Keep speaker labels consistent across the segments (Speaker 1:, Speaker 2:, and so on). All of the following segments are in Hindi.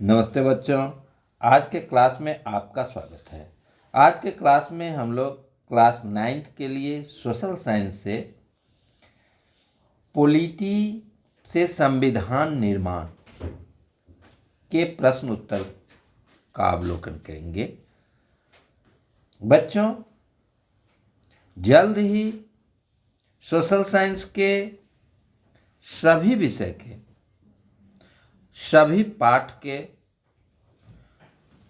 Speaker 1: नमस्ते बच्चों। आज के क्लास में आपका स्वागत है। आज के क्लास में हम लोग क्लास 9th के लिए सोशल साइंस से पॉलिटी से संविधान निर्माण के प्रश्न उत्तर का अवलोकन करेंगे। बच्चों, जल्द ही सोशल साइंस के सभी विषय के सभी पाठ के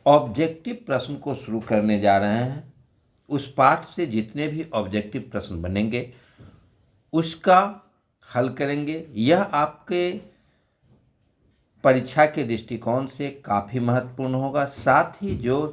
Speaker 1: ऑब्जेक्टिव प्रश्न को शुरू करने जा रहे हैं। उस पाठ से जितने भी ऑब्जेक्टिव प्रश्न बनेंगे उसका हल करेंगे। यह आपके परीक्षा के दृष्टिकोण से काफ़ी महत्वपूर्ण होगा। साथ ही जो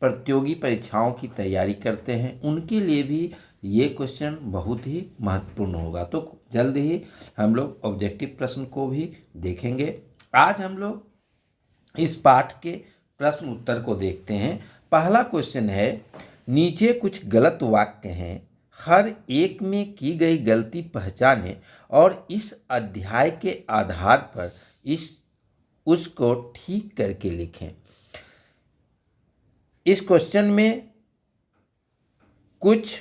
Speaker 1: प्रतियोगी परीक्षाओं की तैयारी करते हैं उनके लिए भी ये क्वेश्चन बहुत ही महत्वपूर्ण होगा। तो जल्द ही हम लोग ऑब्जेक्टिव प्रश्न को भी देखेंगे। आज हम लोग इस पाठ के प्रश्न उत्तर को देखते हैं। पहला क्वेश्चन है, नीचे कुछ गलत वाक्य हैं, हर एक में की गई गलती पहचानें और इस अध्याय के आधार पर उसको ठीक करके लिखें। इस क्वेश्चन में कुछ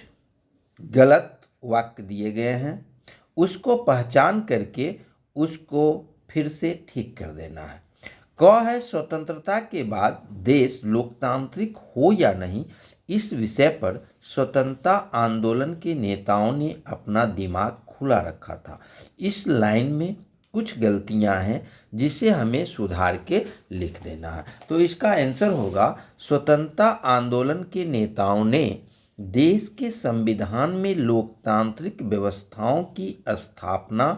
Speaker 1: गलत वाक्य दिए गए हैं, उसको पहचान करके उसको फिर से ठीक कर देना है। क है, स्वतंत्रता के बाद देश लोकतांत्रिक हो या नहीं, इस विषय पर स्वतंत्रता आंदोलन के नेताओं ने अपना दिमाग खुला रखा था। इस लाइन में कुछ गलतियां हैं जिसे हमें सुधार के लिख देना है। तो इसका आंसर होगा, स्वतंत्रता आंदोलन के नेताओं ने देश के संविधान में लोकतांत्रिक व्यवस्थाओं की स्थापना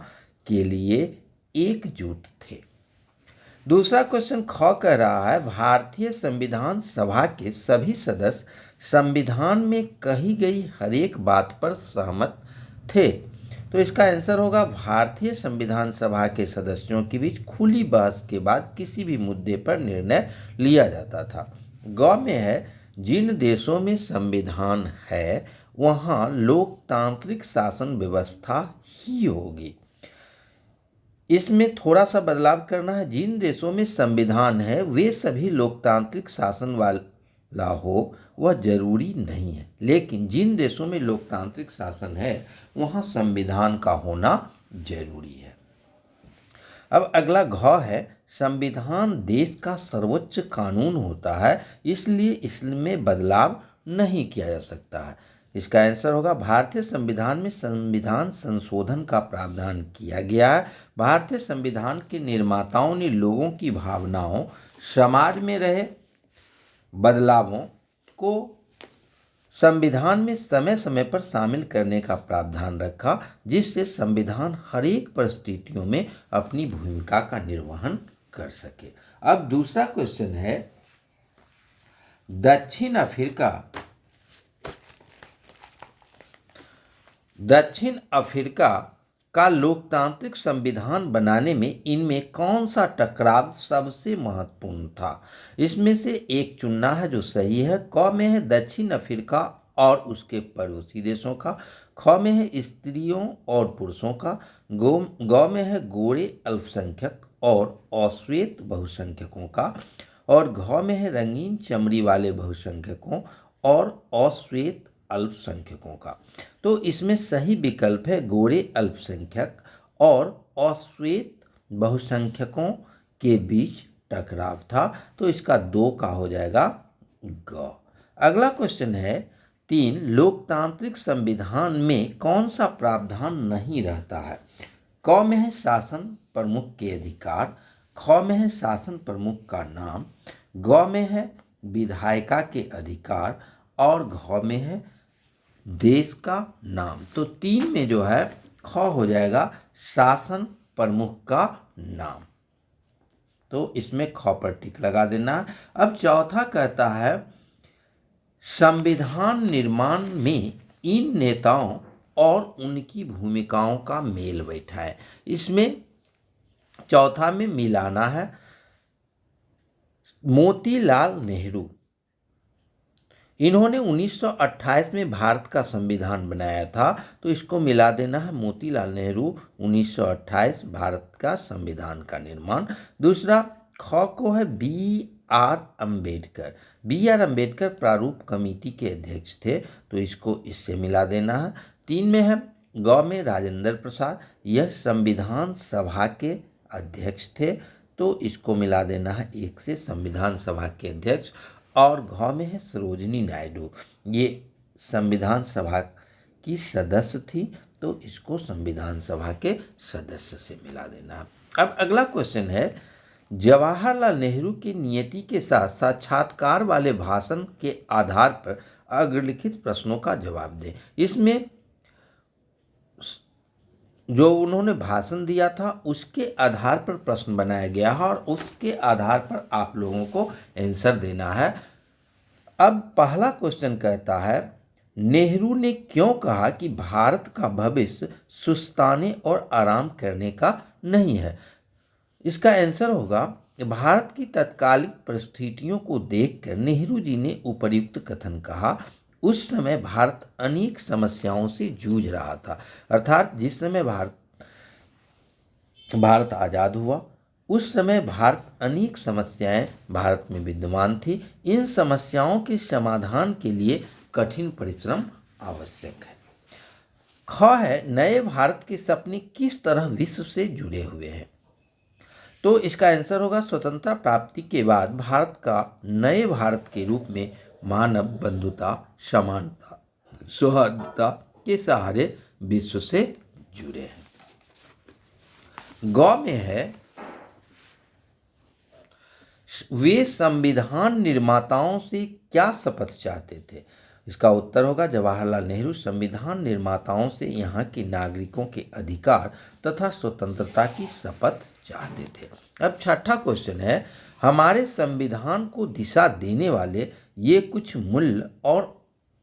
Speaker 1: के लिए एकजुट थे। दूसरा क्वेश्चन ख कह रहा है, भारतीय संविधान सभा के सभी सदस्य संविधान में कही गई हर एक बात पर सहमत थे। तो इसका आंसर होगा, भारतीय संविधान सभा के सदस्यों के बीच खुली बहस के बाद किसी भी मुद्दे पर निर्णय लिया जाता था। ग में है, जिन देशों में संविधान है वहाँ लोकतांत्रिक शासन व्यवस्था ही होगी। इसमें थोड़ा सा बदलाव करना है। जिन देशों में संविधान है वे सभी लोकतांत्रिक शासन वाला हो वह जरूरी नहीं है, लेकिन जिन देशों में लोकतांत्रिक शासन है वहाँ संविधान का होना जरूरी है। अब अगला घ है, संविधान देश का सर्वोच्च कानून होता है, इसलिए इसमें बदलाव नहीं किया जा सकता है। इसका आंसर होगा, भारतीय संविधान में संविधान संशोधन का प्रावधान किया गया है। भारतीय संविधान के निर्माताओं ने लोगों की भावनाओं, समाज में रहे बदलावों को संविधान में समय समय पर शामिल करने का प्रावधान रखा, जिससे संविधान हर एक परिस्थितियों में अपनी भूमिका का निर्वहन कर सके। अब दूसरा क्वेश्चन है, दक्षिण अफ्रीका का लोकतांत्रिक संविधान बनाने में इनमें कौन सा टकराव सबसे महत्वपूर्ण था? इसमें से एक चुनना है जो सही है। क में है, दक्षिण अफ्रीका और उसके पड़ोसी देशों का। ख में है, स्त्रियों और पुरुषों का। ग में है, गोरे अल्पसंख्यक और अश्वेत बहुसंख्यकों का। और घ में है, रंगीन चमड़ी वाले बहुसंख्यकों और अश्वेत अल्पसंख्यकों का। तो इसमें सही विकल्प है गोरे अल्पसंख्यक और अश्वेत बहुसंख्यकों के बीच टकराव था। तो इसका 2 का हो जाएगा ग। अगला क्वेश्चन है, 3, लोकतांत्रिक संविधान में कौन सा प्रावधान नहीं रहता है? क में है, शासन प्रमुख के अधिकार। ख में है, शासन प्रमुख का नाम। ग में है, विधायिका के अधिकार। और घ में है, देश का नाम। तो 3 में जो है ख हो जाएगा, शासन प्रमुख का नाम। तो इसमें ख पर टिक लगा देना है। अब चौथा कहता है, संविधान निर्माण में इन नेताओं और उनकी भूमिकाओं का मेल बैठाएं। इसमें चौथा में मिलाना है, मोतीलाल नेहरू, इन्होंने 1928 में भारत का संविधान बनाया था। तो इसको मिला देना है, मोतीलाल नेहरू 1928 भारत का संविधान का निर्माण। दूसरा, ख को है बी आर अम्बेडकर प्रारूप कमेटी के अध्यक्ष थे, तो इसको इससे मिला देना है। 3 में है ग में राजेंद्र प्रसाद, यह संविधान सभा के अध्यक्ष थे, तो इसको मिला देना है 1 से, संविधान सभा के अध्यक्ष। और घ में है सरोजिनी नायडू, ये संविधान सभा की सदस्य थी, तो इसको संविधान सभा के सदस्य से मिला देना। अब अगला क्वेश्चन है, जवाहरलाल नेहरू की नियति के साथ साक्षात्कार वाले भाषण के आधार पर अग्रलिखित प्रश्नों का जवाब दें। इसमें जो उन्होंने भाषण दिया था उसके आधार पर प्रश्न बनाया गया है और उसके आधार पर आप लोगों को आंसर देना है। अब पहला क्वेश्चन कहता है, नेहरू ने क्यों कहा कि भारत का भविष्य सुस्ताने और आराम करने का नहीं है? इसका आंसर होगा, भारत की तत्कालिक परिस्थितियों को देखकर नेहरू जी ने उपर्युक्त कथन कहा। उस समय भारत अनेक समस्याओं से जूझ रहा था, अर्थात जिस समय भारत आज़ाद हुआ उस समय भारत अनेक समस्याएं भारत में विद्यमान थी। इन समस्याओं के समाधान के लिए कठिन परिश्रम आवश्यक है। ख है, नए भारत के सपने किस तरह विश्व से जुड़े हुए हैं? तो इसका आंसर होगा, स्वतंत्रता प्राप्ति के बाद भारत का नए भारत के रूप में मानव बंधुता, समानता, सौहार्दता के सहारे विश्व से जुड़े हैं। ग में है, वे संविधान निर्माताओं से क्या शपथ चाहते थे? इसका उत्तर होगा, जवाहरलाल नेहरू संविधान निर्माताओं से यहाँ के नागरिकों के अधिकार तथा स्वतंत्रता की शपथ चाहते थे। अब छठा क्वेश्चन है, हमारे संविधान को दिशा देने वाले ये कुछ मूल्य और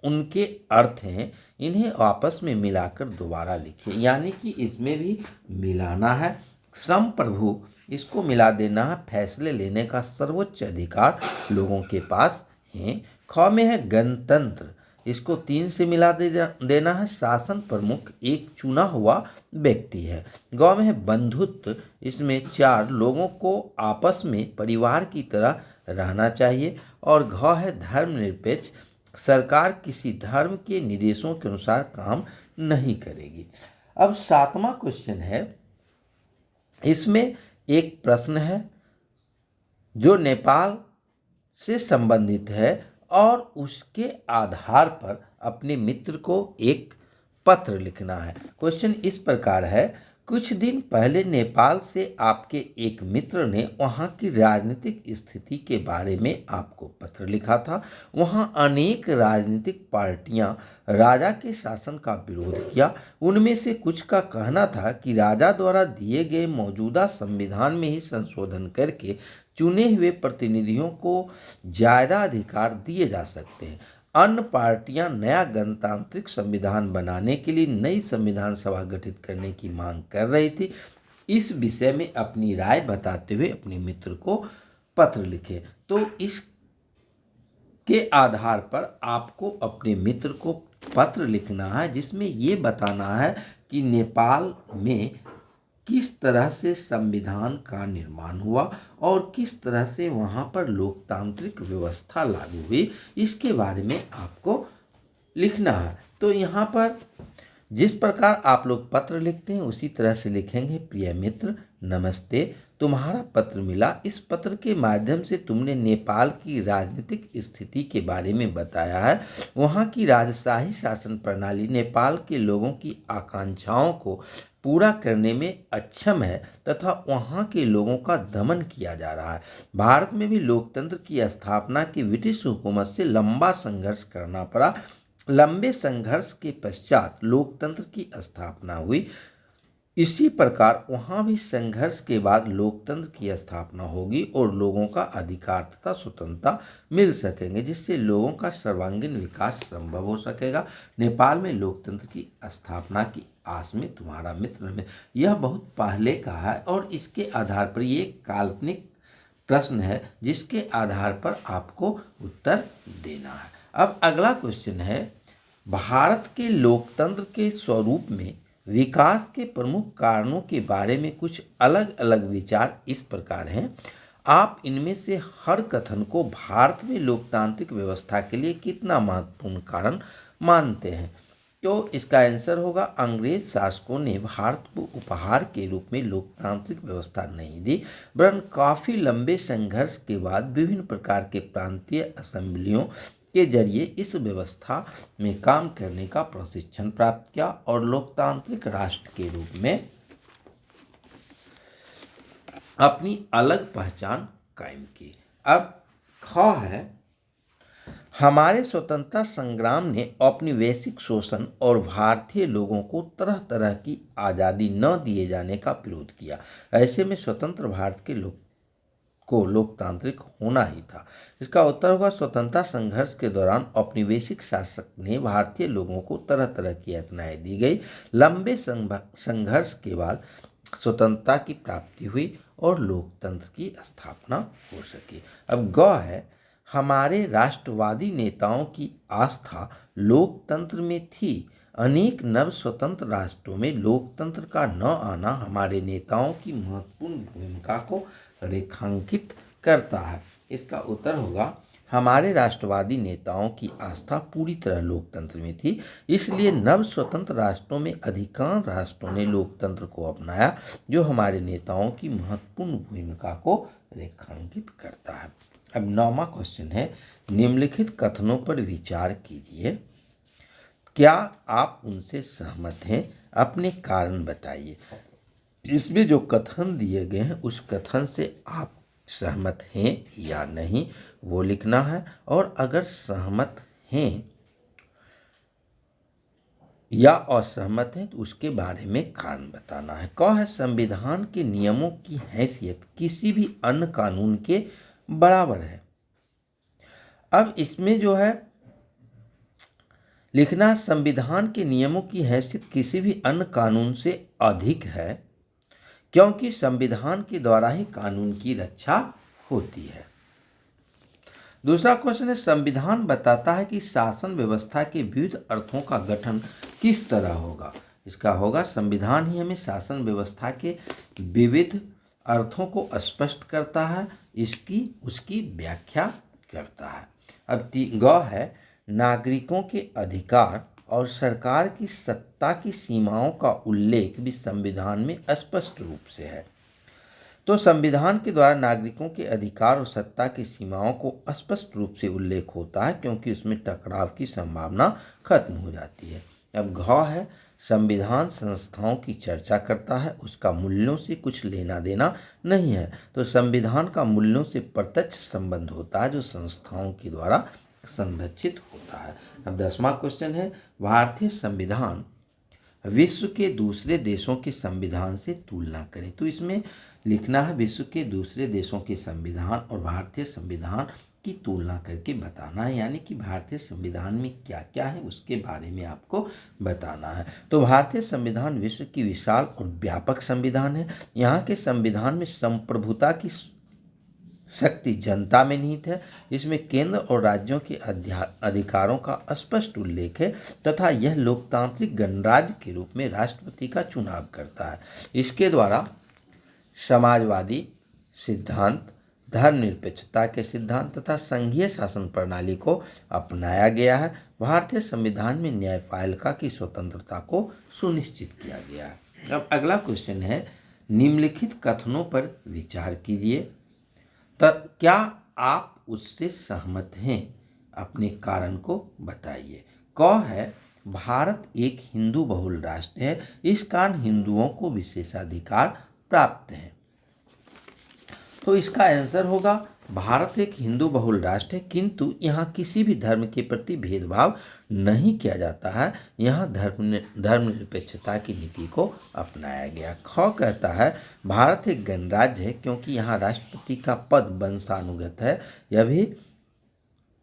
Speaker 1: उनके अर्थ हैं, इन्हें आपस में मिलाकर दोबारा लिखिए। यानी कि इसमें भी मिलाना है। संप्रभु, इसको मिला देना है, फैसले लेने का सर्वोच्च अधिकार लोगों के पास है। ख में है गणतंत्र, इसको 3 से मिला देना है, शासन प्रमुख एक चुना हुआ व्यक्ति है। ग में है बंधुत्व, इसमें 4 लोगों को आपस में परिवार की तरह रहना चाहिए। और घ है धर्मनिरपेक्ष, सरकार किसी धर्म के निर्देशों के अनुसार काम नहीं करेगी। अब 7वां क्वेश्चन है, इसमें एक प्रश्न है जो नेपाल से संबंधित है और उसके आधार पर अपने मित्र को एक पत्र लिखना है। क्वेश्चन इस प्रकार है, कुछ दिन पहले नेपाल से आपके एक मित्र ने वहाँ की राजनीतिक स्थिति के बारे में आपको पत्र लिखा था। वहाँ अनेक राजनीतिक पार्टियाँ राजा के शासन का विरोध किया। उनमें से कुछ का कहना था कि राजा द्वारा दिए गए मौजूदा संविधान में ही संशोधन करके चुने हुए प्रतिनिधियों को ज़्यादा अधिकार दिए जा सकते हैं। अन्य पार्टियां नया गणतांत्रिक संविधान बनाने के लिए नई संविधान सभा गठित करने की मांग कर रही थी। इस विषय में अपनी राय बताते हुए अपने मित्र को पत्र लिखे। तो इसके आधार पर आपको अपने मित्र को पत्र लिखना है, जिसमें ये बताना है कि नेपाल में किस तरह से संविधान का निर्माण हुआ और किस तरह से वहाँ पर लोकतांत्रिक व्यवस्था लागू हुई, इसके बारे में आपको लिखना है। तो यहाँ पर जिस प्रकार आप लोग पत्र लिखते हैं उसी तरह से लिखेंगे, प्रिय मित्र नमस्ते, तुम्हारा पत्र मिला। इस पत्र के माध्यम से तुमने नेपाल की राजनीतिक स्थिति के बारे में बताया है। वहाँ की राजशाही शासन प्रणाली नेपाल के लोगों की आकांक्षाओं को पूरा करने में अक्षम है तथा वहाँ के लोगों का दमन किया जा रहा है। भारत में भी लोकतंत्र की स्थापना की ब्रिटिश हुकूमत से लंबा संघर्ष करना पड़ा। लंबे संघर्ष के पश्चात लोकतंत्र की स्थापना हुई। इसी प्रकार वहाँ भी संघर्ष के बाद लोकतंत्र की स्थापना होगी और लोगों का अधिकार तथा स्वतंत्रता मिल सकेंगे, जिससे लोगों का सर्वांगीण विकास संभव हो सकेगा। नेपाल में लोकतंत्र की स्थापना की आस में तुम्हारा मित्र में। यह बहुत पहले का है और इसके आधार पर ये काल्पनिक प्रश्न है जिसके आधार पर आपको उत्तर देना है। अब अगला क्वेश्चन है, भारत के लोकतंत्र के स्वरूप में विकास के प्रमुख कारणों के बारे में कुछ अलग अलग विचार इस प्रकार हैं। आप इनमें से हर कथन को भारत में लोकतांत्रिक व्यवस्था के लिए कितना महत्वपूर्ण कारण मानते हैं? तो इसका आंसर होगा, अंग्रेज शासकों ने भारत को उपहार के रूप में लोकतांत्रिक व्यवस्था नहीं दी, वरन काफ़ी लंबे संघर्ष के बाद विभिन्न प्रकार के प्रांतीय असेंबलियों के जरिए इस व्यवस्था में काम करने का प्रशिक्षण प्राप्त किया और लोकतांत्रिक राष्ट्र के रूप में अपनी अलग पहचान कायम की। अब ख है, हमारे स्वतंत्रता संग्राम ने औपनिवेशिक शोषण और भारतीय लोगों को तरह तरह की आज़ादी न दिए जाने का विरोध किया। ऐसे में स्वतंत्र भारत के लोग को लोकतांत्रिक होना ही था। इसका उत्तर होगा, स्वतंत्रता संघर्ष के दौरान औपनिवेशिक शासक ने भारतीय लोगों को तरह तरह की यातनाएं दी गई। लंबे संघर्ष के बाद स्वतंत्रता की प्राप्ति हुई और लोकतंत्र की स्थापना हो सकी। अब ग है, हमारे राष्ट्रवादी नेताओं की आस्था लोकतंत्र में थी। अनेक नव स्वतंत्र राष्ट्रों में लोकतंत्र का न आना हमारे नेताओं की महत्वपूर्ण भूमिका को रेखांकित करता है। इसका उत्तर होगा, हमारे राष्ट्रवादी नेताओं की आस्था पूरी तरह लोकतंत्र में थी, इसलिए नव स्वतंत्र राष्ट्रों में अधिकांश राष्ट्रों ने लोकतंत्र को अपनाया, जो हमारे नेताओं की महत्वपूर्ण भूमिका को रेखांकित करता है। अब 9वां क्वेश्चन है, निम्नलिखित कथनों पर विचार कीजिए, क्या आप उनसे सहमत हैं? अपने कारण बताइए। इसमें जो कथन दिए गए हैं उस कथन से आप सहमत हैं या नहीं वो लिखना है, और अगर सहमत हैं या असहमत हैं तो उसके बारे में कारण बताना है। क है, संविधान के नियमों की हैसियत किसी भी अन्य कानून के बराबर है। अब इसमें जो है लिखना, संविधान के नियमों की हैसियत किसी भी अन्य कानून से अधिक है, क्योंकि संविधान के द्वारा ही कानून की रक्षा होती है। दूसरा क्वेश्चन है, संविधान बताता है कि शासन व्यवस्था के विविध अर्थों का गठन किस तरह होगा। इसका होगा, संविधान ही हमें शासन व्यवस्था के विविध अर्थों को स्पष्ट करता है, उसकी व्याख्या करता है। अब ग है, नागरिकों के अधिकार और सरकार की सत्ता की सीमाओं का उल्लेख भी संविधान में स्पष्ट रूप से है। तो संविधान के द्वारा नागरिकों के अधिकार और सत्ता की सीमाओं को स्पष्ट रूप से उल्लेख होता है, क्योंकि उसमें टकराव की संभावना खत्म हो जाती है। अब घ है, संविधान संस्थाओं की चर्चा करता है, उसका मूल्यों से कुछ लेना देना नहीं है। तो संविधान का मूल्यों से प्रत्यक्ष संबंध होता है, जो संस्थाओं के द्वारा संरक्षित होता है। अब 10वां क्वेश्चन है, भारतीय संविधान विश्व के दूसरे देशों के संविधान से तुलना करें। तो इसमें लिखना है, विश्व के दूसरे देशों के संविधान और भारतीय संविधान की तुलना करके बताना है, यानी कि भारतीय संविधान में क्या क्या है उसके बारे में आपको बताना है। तो भारतीय संविधान विश्व की विशाल और व्यापक संविधान है। यहाँ के संविधान में संप्रभुता की शक्ति जनता में निहित है। इसमें केंद्र और राज्यों के अधिकारों का स्पष्ट उल्लेख है तथा यह लोकतांत्रिक गणराज्य के रूप में राष्ट्रपति का चुनाव करता है। इसके द्वारा समाजवादी सिद्धांत, धर्मनिरपेक्षता के सिद्धांत तथा संघीय शासन प्रणाली को अपनाया गया है। भारतीय संविधान में न्यायपालिका की स्वतंत्रता को सुनिश्चित किया गया है। अब अगला क्वेश्चन है, निम्नलिखित कथनों पर विचार कीजिए, तब क्या आप उससे सहमत हैं? अपने कारण को बताइए। क है, भारत एक हिंदू बहुल राष्ट्र है, इस कारण हिंदुओं को विशेषाधिकार प्राप्त है। तो इसका आंसर होगा, भारत एक हिंदू बहुल राष्ट्र है, किंतु यहाँ किसी भी धर्म के प्रति भेदभाव नहीं किया जाता है। यहाँ धर्मनिरपेक्षता की नीति को अपनाया गया। ख कहता है, भारत एक गणराज्य है, क्योंकि यहाँ राष्ट्रपति का पद वंशानुगत है। यह भी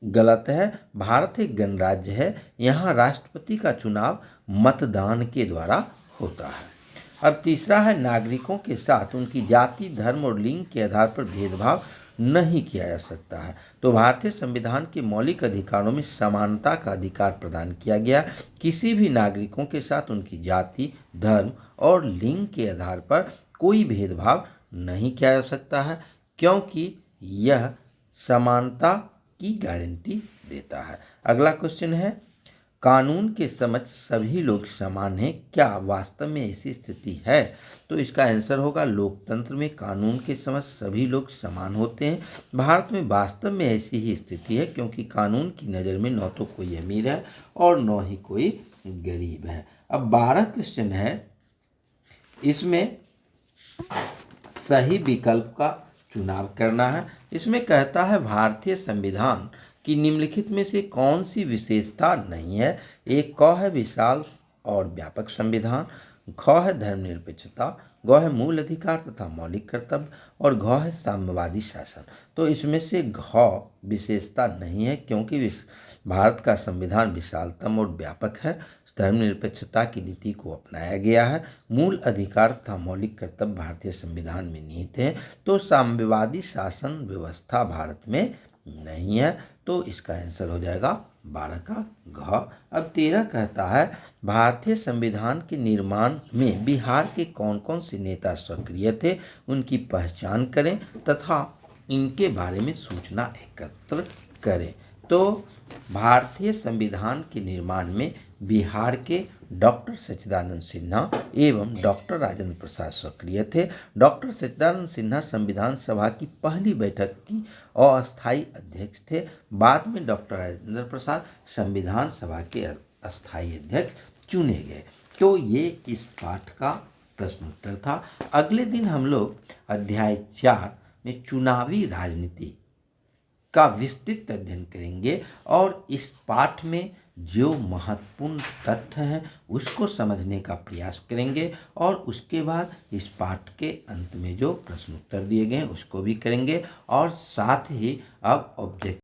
Speaker 1: गलत है। भारत एक गणराज्य है, यहाँ राष्ट्रपति का चुनाव मतदान के द्वारा होता है। अब तीसरा है, नागरिकों के साथ उनकी जाति, धर्म और लिंग के आधार पर भेदभाव नहीं किया जा सकता है। तो भारतीय संविधान के मौलिक अधिकारों में समानता का अधिकार प्रदान किया गया। किसी भी नागरिकों के साथ उनकी जाति, धर्म और लिंग के आधार पर कोई भेदभाव नहीं किया जा सकता है। क्योंकि यह समानता की गारंटी देता है। अगला क्वेश्चन है, कानून के समक्ष सभी लोग समान हैं, क्या वास्तव में ऐसी स्थिति है? तो इसका आंसर होगा, लोकतंत्र में कानून के समक्ष सभी लोग समान होते हैं। भारत में वास्तव में ऐसी ही स्थिति है, क्योंकि कानून की नज़र में न तो कोई अमीर है और न ही कोई गरीब है। अब 12 क्वेश्चन है, इसमें सही विकल्प का चुनाव करना है। इसमें कहता है, भारतीय संविधान कि निम्नलिखित में से कौन सी विशेषता नहीं है? एक, क है विशाल और व्यापक संविधान, ख है धर्मनिरपेक्षता, ग है मूल अधिकार तथा मौलिक कर्तव्य और घ है साम्यवादी शासन। तो इसमें से घ विशेषता नहीं है, क्योंकि भारत का संविधान विशालतम और व्यापक है, धर्मनिरपेक्षता की नीति को अपनाया गया है, मूल अधिकार तथा मौलिक कर्तव्य भारतीय संविधान में निहित है, तो साम्यवादी शासन व्यवस्था भारत में नहीं है। तो इसका आंसर हो जाएगा 12 का घ। अब 13 कहता है, भारतीय संविधान के निर्माण में बिहार के कौन कौन से नेता सक्रिय थे, उनकी पहचान करें तथा इनके बारे में सूचना एकत्र करें। तो भारतीय संविधान के निर्माण में बिहार के डॉक्टर सच्चिदानंद सिन्हा एवं डॉक्टर राजेंद्र प्रसाद सक्रिय थे। डॉक्टर सच्चिदानंद सिन्हा संविधान सभा की पहली बैठक की अस्थायी अध्यक्ष थे। बाद में डॉक्टर राजेंद्र प्रसाद संविधान सभा के अस्थायी अध्यक्ष चुने गए। तो ये इस पाठ का प्रश्न उत्तर था। अगले दिन हम लोग अध्याय 4 में चुनावी राजनीति का विस्तृत अध्ययन करेंगे और इस पाठ में जो महत्वपूर्ण तथ्य हैं उसको समझने का प्रयास करेंगे और उसके बाद इस पाठ के अंत में जो प्रश्न उत्तर दिए गए हैं उसको भी करेंगे और साथ ही अब ऑब्जेक्ट